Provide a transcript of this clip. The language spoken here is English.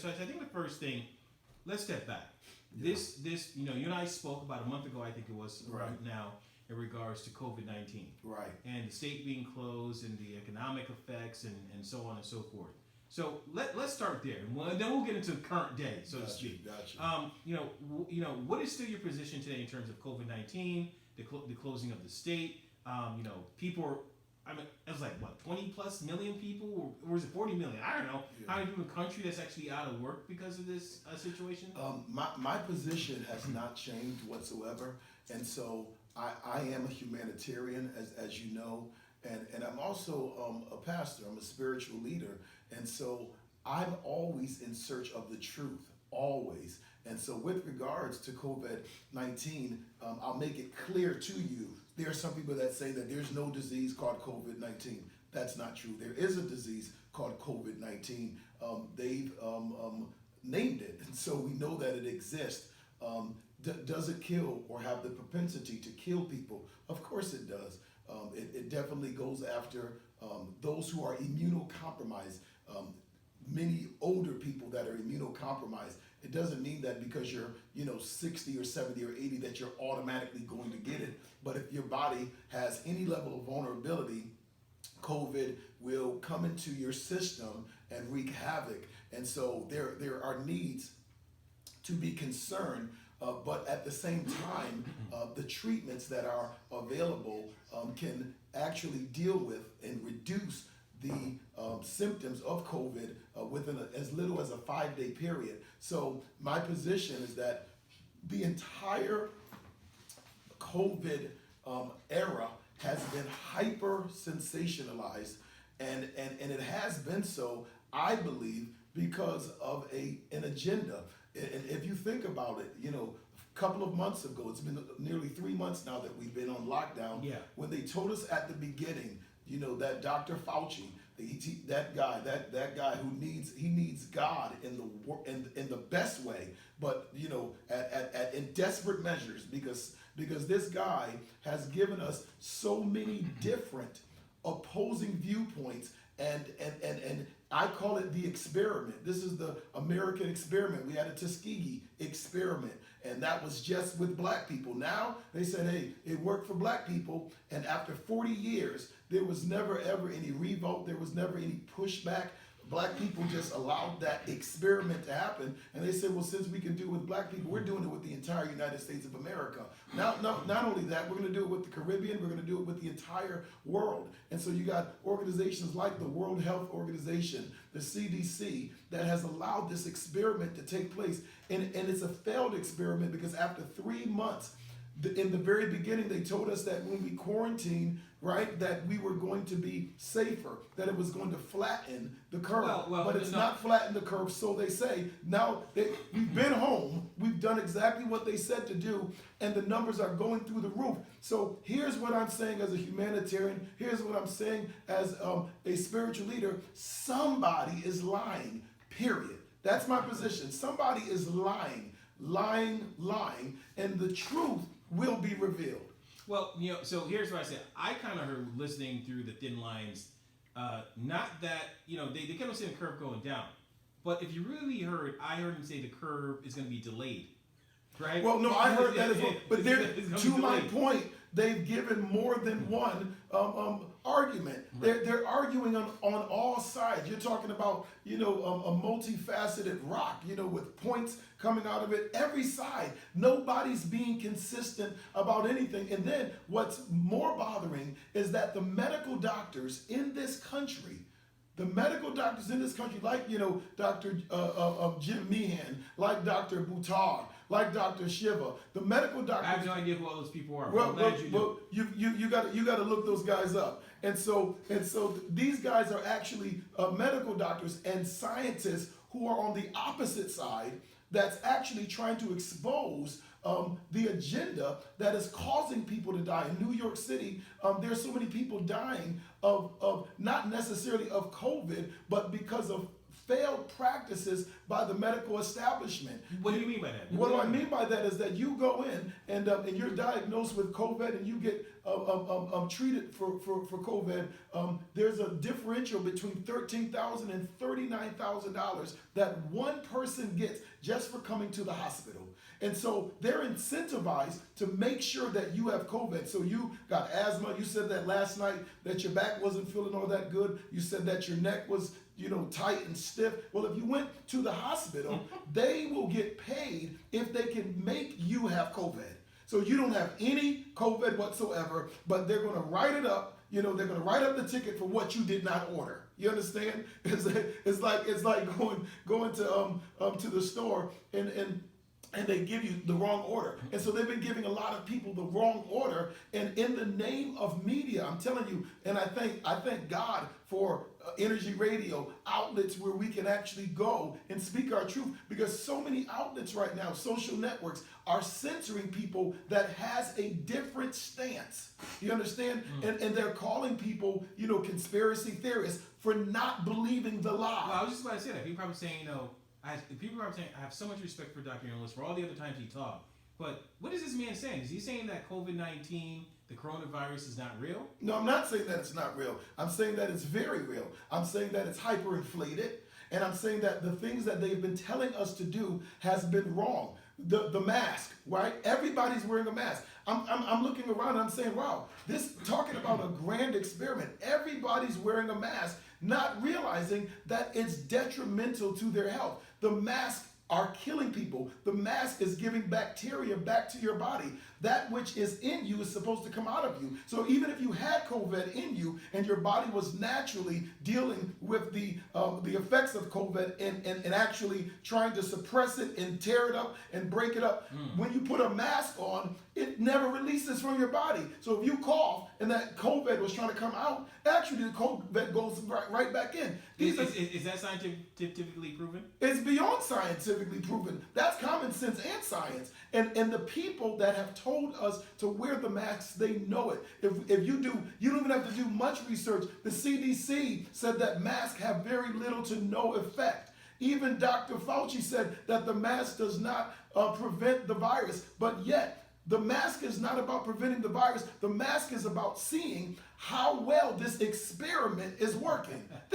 So I think the first thing, let's step back. Yeah. This, you and I spoke about a month ago, I think it was, Right now, in regards to COVID-19. Right. And the state being closed and the economic effects and so on and so forth. So let's start there, and then we'll get into current day, so to speak. Gotcha. What is still your position today in terms of COVID-19, the closing of the state? People are. I mean, it was like what 20 plus million people, or was it 40 million? I don't know. Yeah. How many people in the country that's actually out of work because of this situation? My position has not changed whatsoever, and so I am a humanitarian, as you know, and I'm also a pastor. I'm a spiritual leader, and so I'm always in search of the truth, always. And so with regards to COVID-19, I'll make it clear to you, there are some people that say that there's no disease called COVID-19. That's not true. There is a disease called COVID-19. They've named it, and so we know that it exists. Does it kill or have the propensity to kill people? Of course it does. It definitely goes after those who are immunocompromised. Many older people that are immunocompromised. It doesn't mean that because you're 60 or 70 or 80 that you're automatically going to get it. But if your body has any level of vulnerability, COVID will come into your system and wreak havoc. And so there are needs to be concerned, but at the same time, the treatments that are available can actually deal with and reduce the symptoms of COVID within as little as a 5-day period. So my position is that the entire COVID era has been hyper sensationalized, and it has been so, I believe, because of an agenda. And if you think about it, a couple of months ago, it's been nearly 3 months now that we've been on lockdown. Yeah. When they told us at the beginning, that Dr. Fauci, that guy who needs God in the best way, but in desperate measures, because this guy has given us so many different opposing viewpoints, and I call it the experiment. This is the American experiment. We had a Tuskegee experiment, and that was just with black people. Now they said, hey, it worked for black people, and after 40 years, there was never ever any revolt. There was never any pushback. Black people just allowed that experiment to happen, and they said, well, since we can do it with black people, we're doing it with the entire United States of America. Now, not only that, we're going to do it with the Caribbean, we're going to do it with the entire world. And so you got organizations like the World Health Organization, the CDC, that has allowed this experiment to take place. And it's a failed experiment because after 3 months, in the very beginning, they told us that when we quarantine, right, that we were going to be safer, that it was going to flatten the curve. But it's not flattened the curve, so they say. Now, we've been home, we've done exactly what they said to do, and the numbers are going through the roof. So here's what I'm saying as a humanitarian, here's what I'm saying as a spiritual leader. Somebody is lying, period. That's my position. Somebody is lying, and the truth will be revealed. Well, so here's what I said. I kind of heard listening through the thin lines, not that, they kept on saying the curve going down. But if you really heard, I heard them say the curve is going to be delayed, right? Well, no, I heard that as well. But to my point, they've given more than one argument. Right. They're arguing on all sides. You're talking about, a multifaceted rock, with points coming out of it, every side. Nobody's being consistent about anything. And then what's more bothering is that the medical doctors in this country, like, Dr. Jim Meehan, like Dr. Buttar, like Dr. Shiva, the medical doctors. I have no idea who all those people are. You got to look those guys up. And so these guys are actually medical doctors and scientists who are on the opposite side, that's actually trying to expose the agenda that is causing people to die. In New York City, there's so many people dying of not necessarily of COVID, but because of failed practices by the medical establishment. What do you mean by that? What do I mean by that is that you go in and you're diagnosed with COVID and you get treated for COVID. There's a differential between $13,000 and $39,000 that one person gets just for coming to the hospital. And so they're incentivized to make sure that you have COVID. So you got asthma. You said that last night that your back wasn't feeling all that good. You said that your neck was, tight and stiff. Well, if you went to the hospital, they will get paid if they can make you have COVID. So you don't have any COVID whatsoever, but they're going to write it up. They're going to write up the ticket for what you did not order. You understand? It's like going to the store and they give you the wrong order. And so they've been giving a lot of people the wrong order. And in the name of media, I'm telling you, and I thank God for energy radio outlets where we can actually go and speak our truth, because so many outlets right now, social networks, are censoring people that has a different stance. You understand? And they're calling people, conspiracy theorists for not believing the lie. Well, I was just about to say that. People are probably saying, I have so much respect for Dr. Ennis for all the other times he talked. But what is this man saying? Is he saying that COVID-19, the coronavirus, is not real? No, I'm not saying that it's not real. I'm saying that it's very real. I'm saying that it's hyperinflated. And I'm saying that the things that they've been telling us to do has been wrong. The mask, right? Everybody's wearing a mask. I'm looking around and I'm saying, wow, this talking about a grand experiment. Everybody's wearing a mask, not realizing that it's detrimental to their health. The masks are killing people. The mask is giving bacteria back to your body. That which is in you is supposed to come out of you. So even if you had COVID in you and your body was naturally dealing with the effects of COVID and actually trying to suppress it and tear it up and break it up, when you put a mask on, it never releases from your body. So if you cough and that COVID was trying to come out, actually the COVID goes right back in. Is that scientifically proven? It's beyond scientifically proven. That's common sense and science. And the people that have told us to wear the masks, they know it. If you don't even have to do much research. The CDC said that masks have very little to no effect. Even Dr. Fauci said that the mask does not prevent the virus, but yet the mask is not about preventing the virus. The mask is about seeing how well this experiment is working.